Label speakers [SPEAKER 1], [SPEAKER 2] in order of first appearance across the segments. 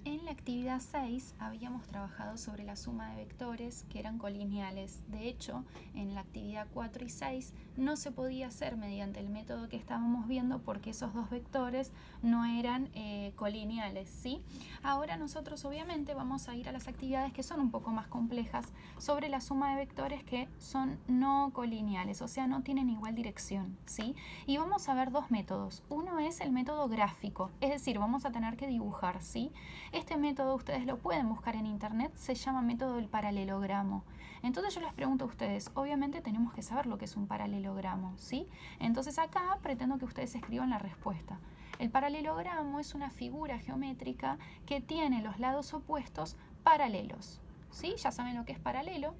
[SPEAKER 1] En la actividad 6 habíamos trabajado sobre la suma de vectores que eran colineales. De hecho, en la actividad 4 y 6 no se podía hacer mediante el método que estábamos viendo porque esos dos vectores no eran colineales, ¿sí? Ahora nosotros obviamente vamos a ir a las actividades que son un poco más complejas sobre la suma de vectores que son no colineales, o sea, no tienen igual dirección, ¿sí? Y vamos a ver dos métodos. Uno es el método gráfico, es decir, vamos a tener que dibujar, ¿sí? Este método ustedes lo pueden buscar en internet, se llama método del paralelogramo. Entonces yo les pregunto a ustedes, obviamente tenemos que saber lo que es un paralelogramo, ¿sí? Entonces acá pretendo que ustedes escriban la respuesta. El paralelogramo es una figura geométrica que tiene los lados opuestos paralelos, ¿sí? Ya saben lo que es paralelo,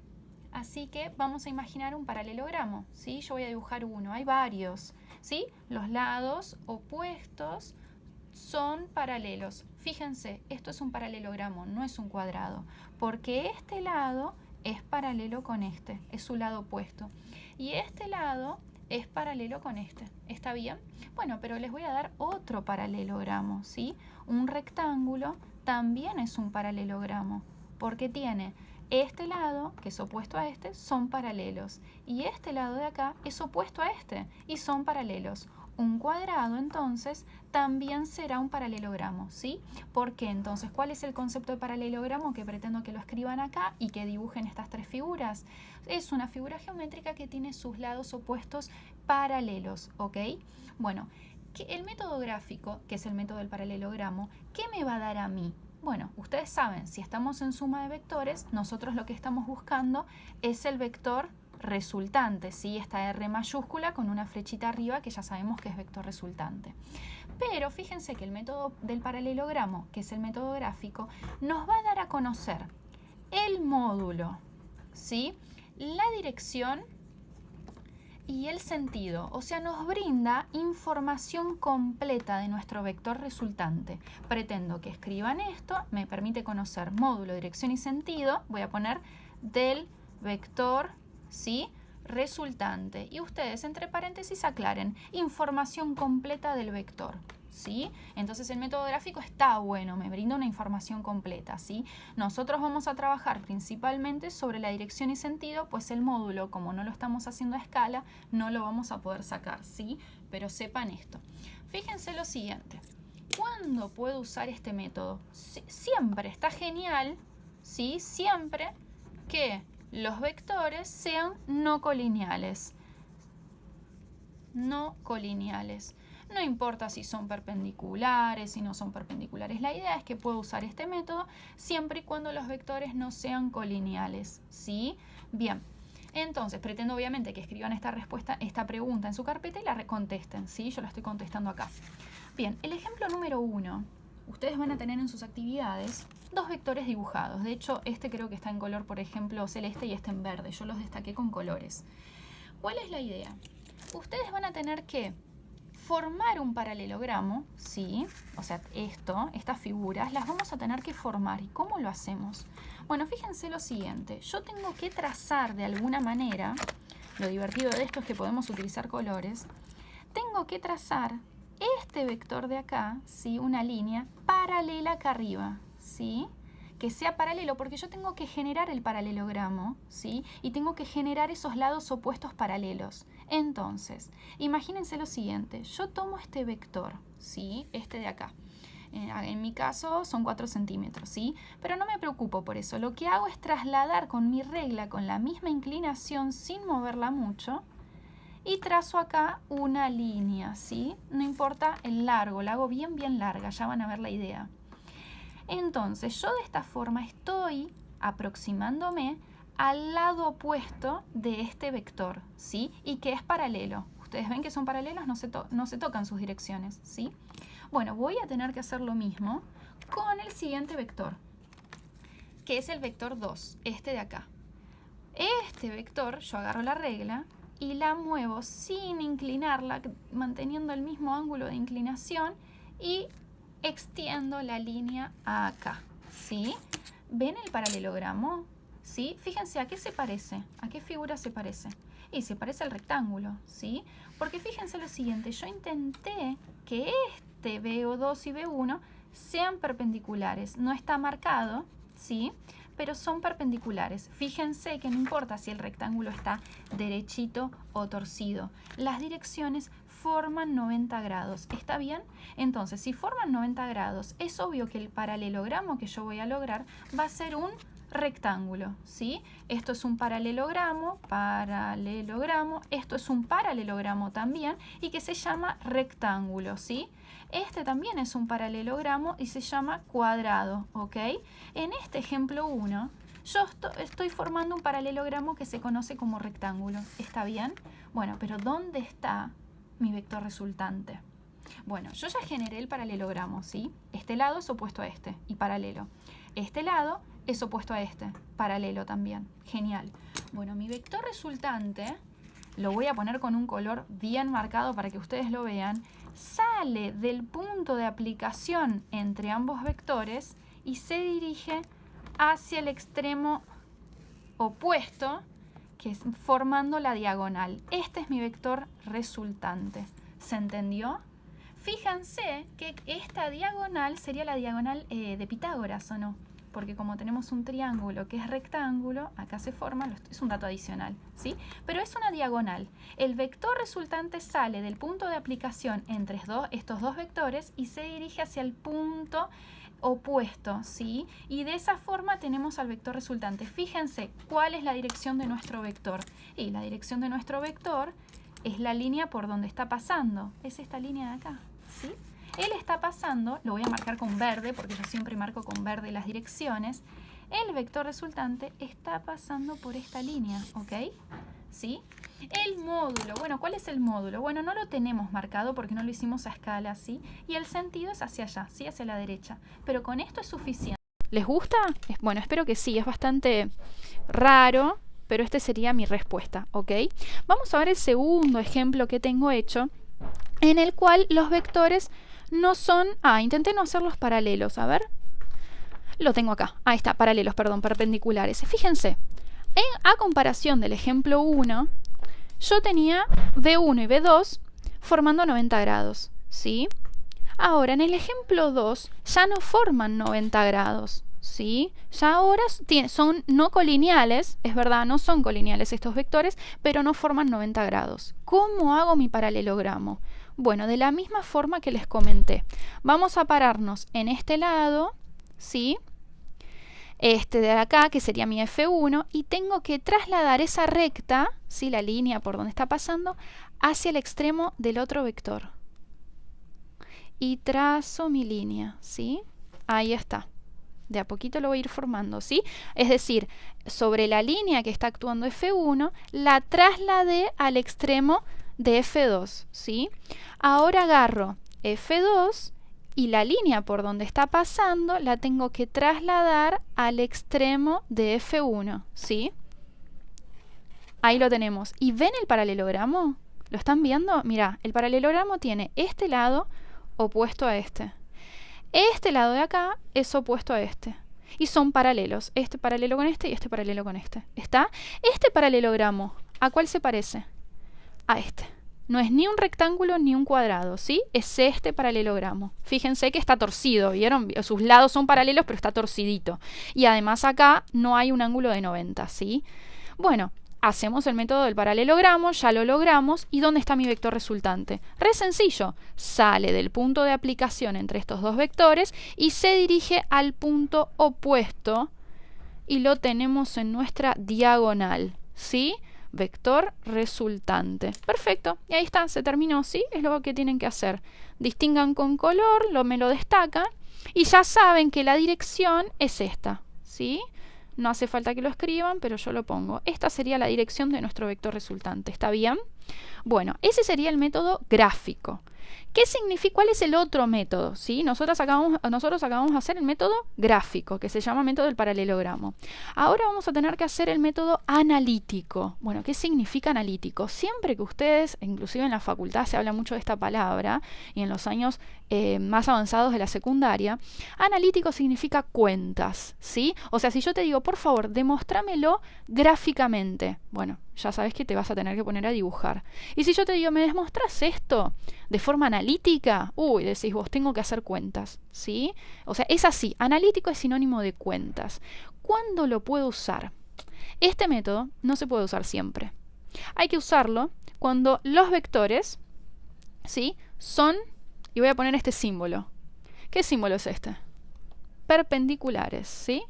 [SPEAKER 1] así que vamos a imaginar un paralelogramo, ¿sí? Yo voy a dibujar uno, hay varios, ¿sí? Los lados opuestos son paralelos. Fíjense, esto es un paralelogramo, no es un cuadrado, porque este lado es paralelo con este, es su lado opuesto. Y este lado es paralelo con este. ¿Está bien? Bueno, pero les voy a dar otro paralelogramo, ¿sí? Un rectángulo también es un paralelogramo, porque tiene este lado, que es opuesto a este, son paralelos. Y este lado de acá es opuesto a este, y son paralelos. Un cuadrado, entonces, también será un paralelogramo, ¿sí? ¿Por qué? Entonces, ¿cuál es el concepto de paralelogramo que pretendo que lo escriban acá y que dibujen estas tres figuras? Es una figura geométrica que tiene sus lados opuestos paralelos, ¿ok? Bueno, el método gráfico, que es el método del paralelogramo, ¿qué me va a dar a mí? Bueno, ustedes saben, si estamos en suma de vectores, nosotros lo que estamos buscando es el vector resultante, ¿sí? Esta R mayúscula con una flechita arriba que ya sabemos que es vector resultante. Pero fíjense que el método del paralelogramo, que es el método gráfico, nos va a dar a conocer el módulo, ¿sí? La dirección y el sentido, o sea, nos brinda información completa de nuestro vector resultante. Pretendo que escriban esto, me permite conocer módulo, dirección y sentido, voy a poner del vector, ¿sí? Resultante. Y ustedes entre paréntesis aclaren, información completa del vector, ¿sí? Entonces el método gráfico está bueno, me brinda una información completa, ¿sí? Nosotros vamos a trabajar principalmente sobre la dirección y sentido, pues el módulo, como no lo estamos haciendo a escala, no lo vamos a poder sacar, ¿sí? Pero sepan esto. Fíjense lo siguiente. ¿Cuándo puedo usar este método? Siempre está genial, ¿sí? Siempre que los vectores sean no colineales. No colineales. No importa si son perpendiculares, si no son perpendiculares. La idea es que puedo usar este método siempre y cuando los vectores no sean colineales, ¿sí? Bien, entonces pretendo obviamente que escriban esta pregunta en su carpeta y la contesten, ¿sí? Yo la estoy contestando acá. Bien, el ejemplo número 1. Ustedes van a tener en sus actividades dos vectores dibujados. De hecho, este creo que está en color, por ejemplo, celeste y este en verde. Yo los destaqué con colores. ¿Cuál es la idea? Ustedes van a tener que formar un paralelogramo, ¿sí? O sea, estas figuras, las vamos a tener que formar. ¿Y cómo lo hacemos? Bueno, fíjense lo siguiente. Yo tengo que trazar de alguna manera, lo divertido de esto es que podemos utilizar colores, tengo que trazar este vector de acá, ¿sí? Una línea paralela acá arriba, ¿sí? Que sea paralelo, porque yo tengo que generar el paralelogramo, ¿sí? Y tengo que generar esos lados opuestos paralelos. Entonces, imagínense lo siguiente, yo tomo este vector, ¿sí? Este de acá. En mi caso son 4 centímetros, ¿sí? Pero no me preocupo por eso. Lo que hago es trasladar con mi regla, con la misma inclinación, sin moverla mucho, y trazo acá una línea, ¿sí? No importa el largo, la hago bien, bien larga, ya van a ver la idea. Entonces, yo de esta forma estoy aproximándome al lado opuesto de este vector, ¿sí? Y que es paralelo. Ustedes ven que son paralelos, no se tocan sus direcciones, ¿sí? Bueno, voy a tener que hacer lo mismo con el siguiente vector, que es el vector 2, este de acá. Este vector, yo agarro la regla y la muevo sin inclinarla, manteniendo el mismo ángulo de inclinación y extiendo la línea acá, ¿sí? ¿Ven el paralelogramo? ¿Sí? Fíjense, ¿a qué se parece? ¿A qué figura se parece? Y se parece al rectángulo, ¿sí? Porque fíjense lo siguiente, yo intenté que este BO2 y B1 sean perpendiculares. No está marcado, ¿sí? Pero son perpendiculares. Fíjense que no importa si el rectángulo está derechito o torcido. Las direcciones forman 90 grados. ¿Está bien? Entonces, si forman 90 grados, es obvio que el paralelogramo que yo voy a lograr va a ser un rectángulo, ¿sí? Esto es un paralelogramo, esto es un paralelogramo también y que se llama rectángulo, ¿sí? Este también es un paralelogramo y se llama cuadrado, ¿ok? En este ejemplo 1, yo estoy formando un paralelogramo que se conoce como rectángulo, ¿está bien? Bueno, pero ¿dónde está mi vector resultante? Bueno, yo ya generé el paralelogramo, ¿sí? Este lado es opuesto a este y paralelo. Este lado es opuesto a este, paralelo también. Genial. Bueno, mi vector resultante, lo voy a poner con un color bien marcado para que ustedes lo vean, sale del punto de aplicación entre ambos vectores y se dirige hacia el extremo opuesto, que es formando la diagonal. Este es mi vector resultante. ¿Se entendió? Fíjense que esta diagonal sería la diagonal de Pitágoras, ¿o no? Porque como tenemos un triángulo que es rectángulo, acá se forma, es un dato adicional, ¿sí? Pero es una diagonal. El vector resultante sale del punto de aplicación entre estos dos vectores y se dirige hacia el punto opuesto, ¿sí? Y de esa forma tenemos al vector resultante. Fíjense, ¿cuál es la dirección de nuestro vector? Y la dirección de nuestro vector es la línea por donde está pasando. Es esta línea de acá, ¿sí? Él está pasando, lo voy a marcar con verde porque yo siempre marco con verde las direcciones. El vector resultante está pasando por esta línea, ¿ok? ¿Sí? El módulo, bueno, ¿cuál es el módulo? Bueno, no lo tenemos marcado porque no lo hicimos a escala, ¿sí? Y el sentido es hacia allá, ¿sí? Hacia la derecha. Pero con esto es suficiente. ¿Les gusta? Bueno, espero que sí, es bastante raro, pero este sería mi respuesta, ¿ok? Vamos a ver el segundo ejemplo que tengo hecho, en el cual los vectores no son... intenté no hacerlos paralelos, a ver. Lo tengo acá. Ahí está, paralelos, perdón, perpendiculares. Fíjense, a comparación del ejemplo 1, yo tenía B1 y B2 formando 90 grados, ¿sí? Ahora, en el ejemplo 2 ya no forman 90 grados, ¿sí? Ya ahora son no colineales, es verdad, no son colineales estos vectores, pero no forman 90 grados. ¿Cómo hago mi paralelogramo? Bueno, de la misma forma que les comenté. Vamos a pararnos en este lado, ¿sí? Este de acá, que sería mi F1, y tengo que trasladar esa recta, ¿sí? La línea por donde está pasando, hacia el extremo del otro vector. Y trazo mi línea, ¿sí? Ahí está. De a poquito lo voy a ir formando, ¿sí? Es decir, sobre la línea que está actuando F1, la trasladé al extremo de F2, ¿sí? Ahora agarro F2 y la línea por donde está pasando la tengo que trasladar al extremo de F1, ¿sí? Ahí lo tenemos. ¿Y ven el paralelogramo? ¿Lo están viendo? Mirá, el paralelogramo tiene este lado opuesto a este. Este lado de acá es opuesto a este. Y son paralelos. Este paralelo con este y este paralelo con este. ¿Está? Este paralelogramo, ¿a cuál se parece? A este. No es ni un rectángulo ni un cuadrado, ¿sí? Es este paralelogramo. Fíjense que está torcido, ¿vieron? Sus lados son paralelos, pero está torcidito. Y además acá no hay un ángulo de 90, ¿sí? Bueno, hacemos el método del paralelogramo, ya lo logramos. ¿Y dónde está mi vector resultante? Re sencillo. Sale del punto de aplicación entre estos dos vectores y se dirige al punto opuesto. Y lo tenemos en nuestra diagonal, ¿sí? Vector resultante. Perfecto. Y ahí está, se terminó, ¿sí? Es lo que tienen que hacer. Distingan con color, me lo destacan. Y ya saben que la dirección es esta, ¿sí? No hace falta que lo escriban, pero yo lo pongo. Esta sería la dirección de nuestro vector resultante. ¿Está bien? Bueno, ese sería el método gráfico. ¿Qué significa? ¿Cuál es el otro método? ¿Sí? Nosotros acabamos de hacer el método gráfico, que se llama método del paralelogramo. Ahora vamos a tener que hacer el método analítico. Bueno, ¿qué significa analítico? Siempre que ustedes, inclusive en la facultad se habla mucho de esta palabra, y en los años más avanzados de la secundaria, analítico significa cuentas, ¿sí? O sea, si yo te digo, por favor, demostrámelo gráficamente. Bueno,
[SPEAKER 2] ya sabes que te vas a tener que poner a dibujar. Y si yo te digo, ¿me demostrás esto de forma analítica? Uy, decís vos, tengo que hacer cuentas, ¿sí? O sea, es así, analítico es sinónimo de cuentas. ¿Cuándo lo puedo usar? Este método no se puede usar siempre. Hay que usarlo cuando los vectores, ¿sí?, son, y voy a poner este símbolo. ¿Qué símbolo es este? Perpendiculares, ¿sí?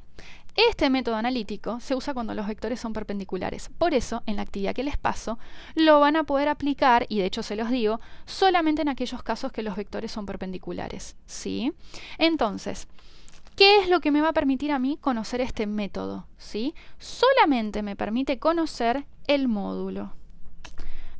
[SPEAKER 2] Este método analítico se usa cuando los vectores son perpendiculares. Por eso, en la actividad que les paso, lo van a poder aplicar, y de hecho se los digo, solamente en aquellos casos que los vectores son perpendiculares, ¿sí? Entonces, ¿qué es lo que me va a permitir a mí conocer este método? ¿Sí? Solamente me permite conocer el módulo.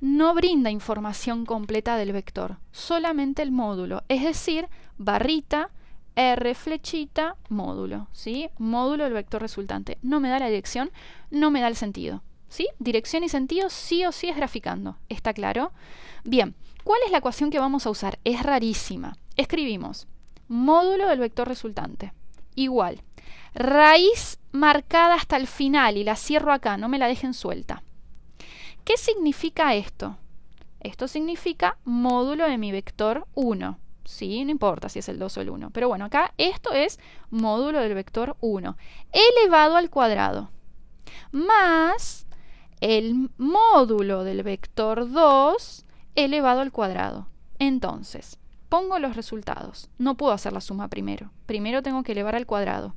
[SPEAKER 2] No brinda información completa del vector, solamente el módulo, es decir, barrita, R flechita, módulo, ¿sí? Módulo del vector resultante. No me da la dirección, no me da el sentido, ¿sí? Dirección y sentido sí o sí es graficando, ¿está claro? Bien, ¿cuál es la ecuación que vamos a usar? Es rarísima. Escribimos módulo del vector resultante igual raíz marcada hasta el final, y la cierro acá, no me la dejen suelta. ¿Qué significa esto? Esto significa módulo de mi vector 1. ¿Sí? No importa si es el 2 o el 1. Pero bueno, acá esto es módulo del vector 1 elevado al cuadrado más el módulo del vector 2 elevado al cuadrado. Entonces, pongo los resultados. No puedo hacer la suma primero. Primero tengo que elevar al cuadrado.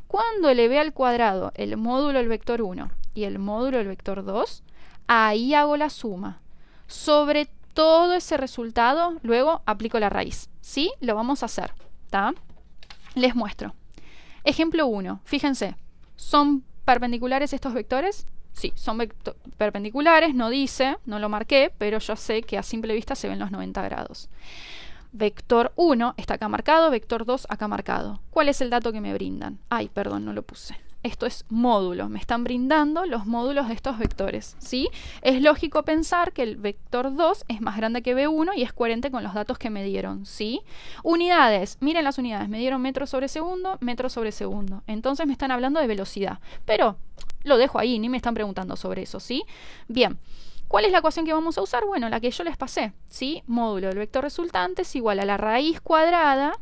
[SPEAKER 2] Cuando elevé al cuadrado el módulo del vector 1 y el módulo del vector 2, ahí hago la suma. Sobre todo ese resultado, luego aplico la raíz. ¿Sí? Lo vamos a hacer. ¿Tá? Les muestro. Ejemplo 1. Fíjense, ¿son perpendiculares estos vectores? Sí, son perpendiculares, no dice, no lo marqué, pero yo sé que a simple vista se ven los 90 grados. Vector 1 está acá marcado, vector 2 acá marcado. ¿Cuál es el dato que me brindan? Ay, perdón, no lo puse. Esto es módulo, me están brindando los módulos de estos vectores, ¿sí? Es lógico pensar que el vector 2 es más grande que B1 y es coherente con los datos que me dieron, ¿sí? Unidades, miren las unidades, me dieron metros sobre segundo, metros sobre segundo. Entonces me están hablando de velocidad, pero lo dejo ahí, ni me están preguntando sobre eso, ¿sí? Bien, ¿cuál es la ecuación que vamos a usar? Bueno, la que yo les pasé, ¿sí? Módulo del vector resultante es igual a la raíz cuadrada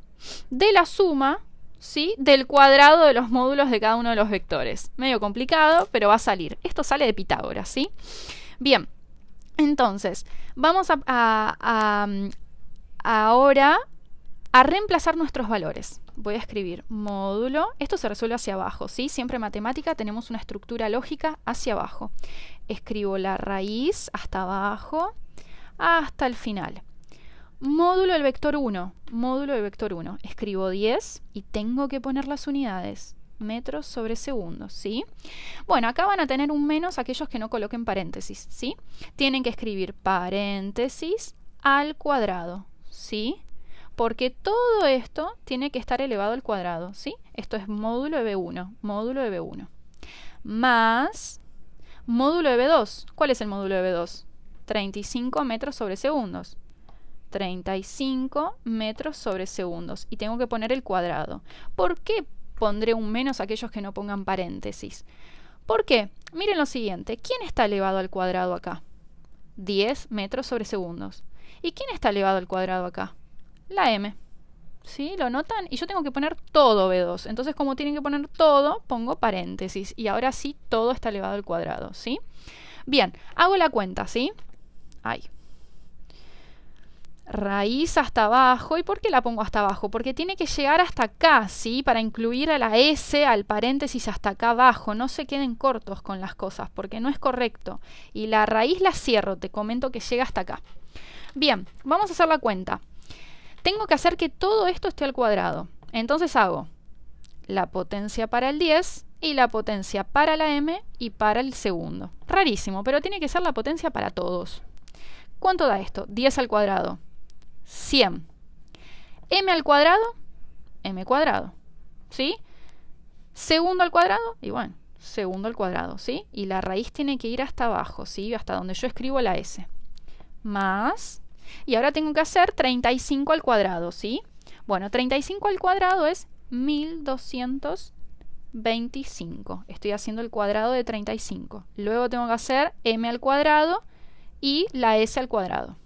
[SPEAKER 2] de la suma, ¿sí?, del cuadrado de los módulos de cada uno de los vectores. Medio complicado, pero va a salir. Esto sale de Pitágoras, ¿sí? Bien, entonces, vamos ahora a reemplazar nuestros valores. Voy a escribir módulo. Esto se resuelve hacia abajo, ¿sí? Siempre en matemática tenemos una estructura lógica hacia abajo. Escribo la raíz hasta abajo, hasta el final. Módulo del vector 1, módulo del vector 1. Escribo 10 y tengo que poner las unidades, metros sobre segundos, ¿sí? Bueno, acá van a tener un menos aquellos que no coloquen paréntesis, ¿sí? Tienen que escribir paréntesis al cuadrado, ¿sí? Porque todo esto tiene que estar elevado al cuadrado, ¿sí? Esto es módulo de B1, módulo de B1. Más módulo de B2. ¿Cuál es el módulo de B2? 35 metros sobre segundos. 35 metros sobre segundos. Y tengo que poner el cuadrado. ¿Por qué pondré un menos a aquellos que no pongan paréntesis? ¿Por qué? Miren lo siguiente. ¿Quién está elevado al cuadrado acá? 10 metros sobre segundos. ¿Y quién está elevado al cuadrado acá? La m. ¿Sí? ¿Lo notan? Y yo tengo que poner todo B2. Entonces, como tienen que poner todo, pongo paréntesis. Y ahora sí, todo está elevado al cuadrado, ¿sí? Bien, hago la cuenta, ¿sí? Ahí. Raíz hasta abajo. ¿Y por qué la pongo hasta abajo? Porque tiene que llegar hasta acá, ¿sí? Para incluir a la S, al paréntesis hasta acá abajo. No se queden cortos con las cosas, porque no es correcto. Y la raíz la cierro, te comento que llega hasta acá. Bien, vamos a hacer la cuenta. Tengo que hacer que todo esto esté al cuadrado. Entonces hago la potencia para el 10 y la potencia para la m y para el segundo. Rarísimo, pero tiene que ser la potencia para todos. ¿Cuánto da esto? 10 al cuadrado. 100. M al cuadrado, m cuadrado. ¿Sí? Segundo al cuadrado, y bueno, segundo al cuadrado, ¿sí? Y la raíz tiene que ir hasta abajo, ¿sí? Hasta donde yo escribo la S. Más... Y ahora tengo que hacer 35 al cuadrado, ¿sí? Bueno, 35 al cuadrado es 1200 25. Estoy haciendo el cuadrado de 35. Luego tengo que hacer m al cuadrado y la s al cuadrado.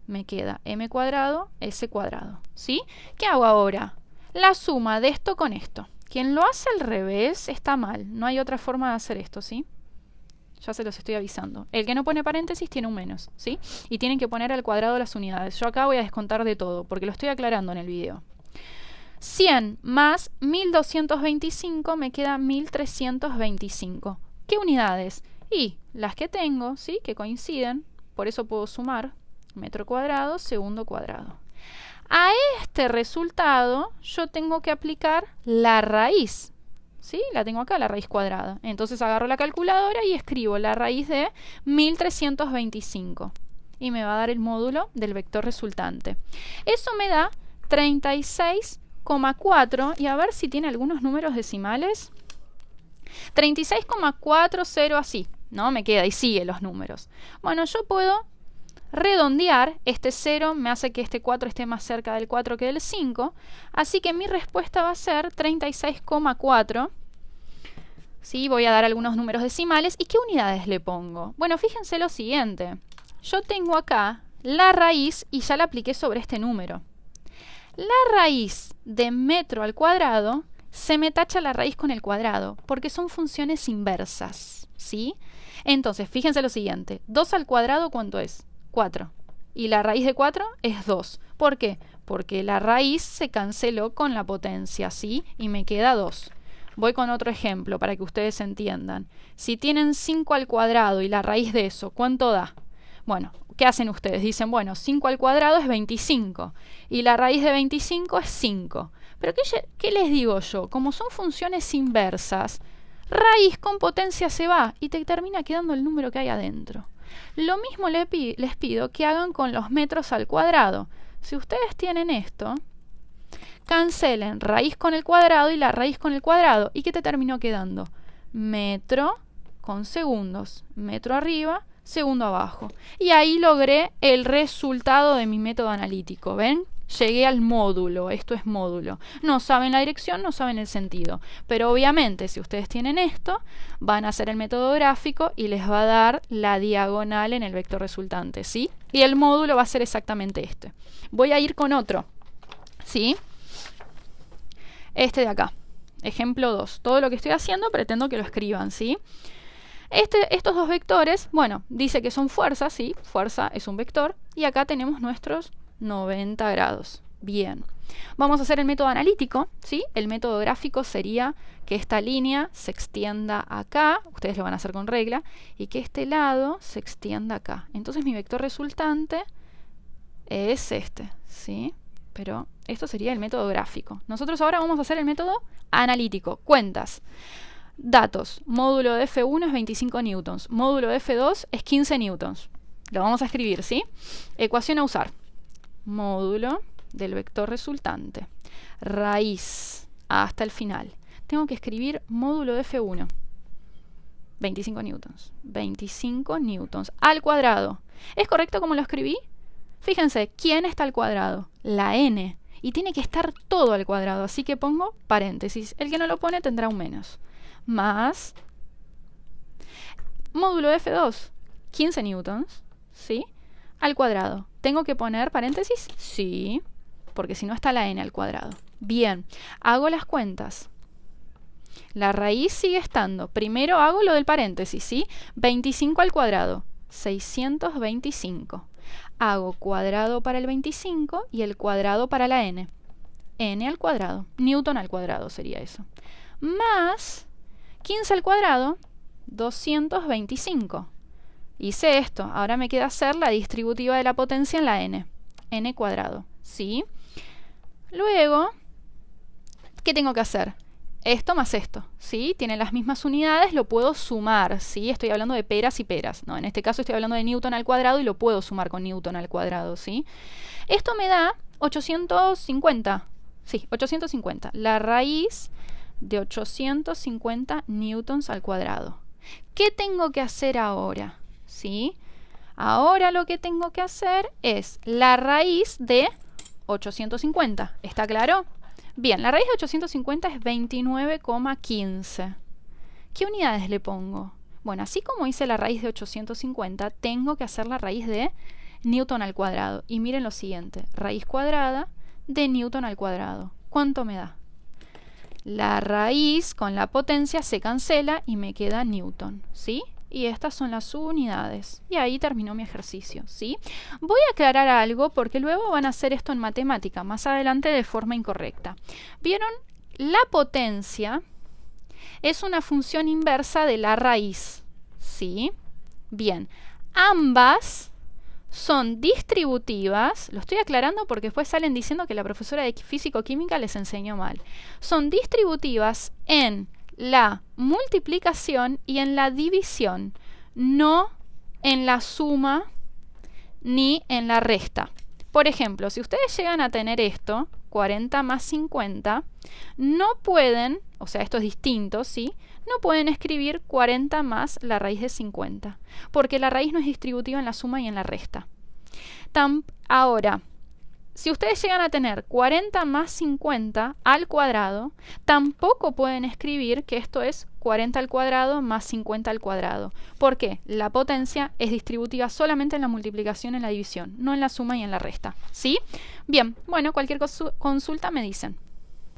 [SPEAKER 2] Me queda m cuadrado, s cuadrado, ¿sí? ¿Qué hago ahora? La suma de esto con esto. Quien lo hace al revés está mal. No hay otra forma de hacer esto, ¿sí? Ya se los estoy avisando. El que no pone paréntesis tiene un menos, ¿sí? Y tienen que poner al cuadrado las unidades. Yo acá voy a descontar de todo, porque lo estoy aclarando en el video. 100 más 1225 me queda 1325. ¿Qué unidades? Y las que tengo, ¿sí? Que coinciden, por eso puedo sumar metro cuadrado, segundo cuadrado. A este resultado yo tengo que aplicar la raíz, ¿sí? La tengo acá, la raíz cuadrada. Entonces agarro la calculadora y escribo la raíz de 1325. Y me va a dar el módulo del vector resultante. Eso me da 36,4. Y a ver si tiene algunos números decimales. 36,40 así, ¿no? Me queda y sigue los números. Bueno, yo puedo redondear. Este 0 me hace que este 4 esté más cerca del 4 que del 5. Así que mi respuesta va a ser 36,4. ¿Sí? Voy a dar algunos números decimales. ¿Y qué unidades le pongo? Bueno, fíjense lo siguiente. Yo tengo acá la raíz y ya la apliqué sobre este número. La raíz de metro al cuadrado se me tacha la raíz con el cuadrado porque son funciones inversas, ¿sí? Entonces, fíjense lo siguiente. 2 al cuadrado, ¿cuánto es? 4. Y la raíz de 4 es 2. ¿Por qué? Porque la raíz se canceló con la potencia, ¿sí? Y me queda 2. Voy con otro ejemplo para que ustedes entiendan. Si tienen 5 al cuadrado y la raíz de eso, ¿cuánto da? Bueno, ¿qué hacen ustedes? Dicen, bueno, 5 al cuadrado es 25. Y la raíz de 25 es 5. Pero ¿qué les digo yo? Como son funciones inversas, raíz con potencia se va y te termina quedando el número que hay adentro. Lo mismo les pido que hagan con los metros al cuadrado. Si ustedes tienen esto, cancelen raíz con el cuadrado y la raíz con el cuadrado. ¿Y qué te terminó quedando? Metro con segundos. Metro arriba, segundo abajo. Y ahí logré el resultado de mi método analítico. ¿Ven? Llegué al módulo. Esto es módulo. No saben la dirección, no saben el sentido. Pero obviamente, si ustedes tienen esto, van a hacer el método gráfico y les va a dar la diagonal en el vector resultante, ¿sí? Y el módulo va a ser exactamente este. Voy a ir con otro, ¿sí? Este de acá. Ejemplo 2. Todo lo que estoy haciendo pretendo que lo escriban, ¿sí? Estos dos vectores, bueno, dice que son fuerzas, ¿sí? Fuerza es un vector. Y acá tenemos nuestros 90 grados. Bien. Vamos a hacer el método analítico, ¿sí? El método gráfico sería que esta línea se extienda acá, ustedes lo van a hacer con regla, y que este lado se extienda acá. Entonces mi vector resultante es este, ¿sí? Pero esto sería el método gráfico. Nosotros ahora vamos a hacer el método analítico. Cuentas. Datos. Módulo de F1 es 25 newtons. Módulo de F2 es 15 newtons. Lo vamos a escribir, ¿sí? Ecuación a usar. Módulo del vector resultante. Raíz hasta el final. Tengo que escribir módulo de F1. 25 newtons. 25 newtons al cuadrado. ¿Es correcto como lo escribí? Fíjense, ¿quién está al cuadrado? La n. Y tiene que estar todo al cuadrado, así que pongo paréntesis. El que no lo pone tendrá un menos. Más módulo de F2, 15 newtons, ¿sí? Al cuadrado. ¿Tengo que poner paréntesis? Sí, porque si no está la n al cuadrado. Bien, hago las cuentas. La raíz sigue estando. Primero hago lo del paréntesis, ¿sí? 25 al cuadrado, 625. Hago cuadrado para el 25 y el cuadrado para la n. N al cuadrado. Newton al cuadrado sería eso. Más 15 al cuadrado, 225. Hice esto. Ahora me queda hacer la distributiva de la potencia en la n. N cuadrado. ¿Sí? Luego, ¿qué tengo que hacer? Esto más esto, ¿sí? Tienen las mismas unidades, lo puedo sumar, ¿sí? Estoy hablando de peras y peras, ¿no? En este caso estoy hablando de newton al cuadrado y lo puedo sumar con newton al cuadrado, ¿sí? Esto me da 850, sí, 850. La raíz de 850 newtons al cuadrado. ¿Qué tengo que hacer ahora? ¿Sí? Ahora lo que tengo que hacer es la raíz de 850. ¿Está claro? Bien, la raíz de 850 es 29,15. ¿Qué unidades le pongo? Bueno, así como hice la raíz de 850, tengo que hacer la raíz de Newton al cuadrado. Y miren lo siguiente, raíz cuadrada de Newton al cuadrado. ¿Cuánto me da? La raíz con la potencia se cancela y me queda Newton, ¿sí? Y estas son las unidades. Y ahí terminó mi ejercicio, ¿sí? Voy a aclarar algo porque luego van a hacer esto en matemática, más adelante de forma incorrecta. ¿Vieron? La potencia es una función inversa de la raíz, ¿sí? Bien, ambas son distributivas, lo estoy aclarando porque después salen diciendo que la profesora de físico-química les enseñó mal. Son distributivas en la multiplicación y en la división, no en la suma ni en la resta. Por ejemplo, si ustedes llegan a tener esto, 40 más 50, no pueden, o sea, esto es distinto, ¿sí? No pueden escribir 40 más la raíz de 50, porque la raíz no es distributiva en la suma y en la resta. Ahora, si ustedes llegan a tener 40 más 50 al cuadrado, tampoco pueden escribir que esto es 40 al cuadrado más 50 al cuadrado. ¿Por qué? La potencia es distributiva solamente en la multiplicación y en la división, no en la suma y en la resta. ¿Sí? Bien, bueno, cualquier consulta me dicen.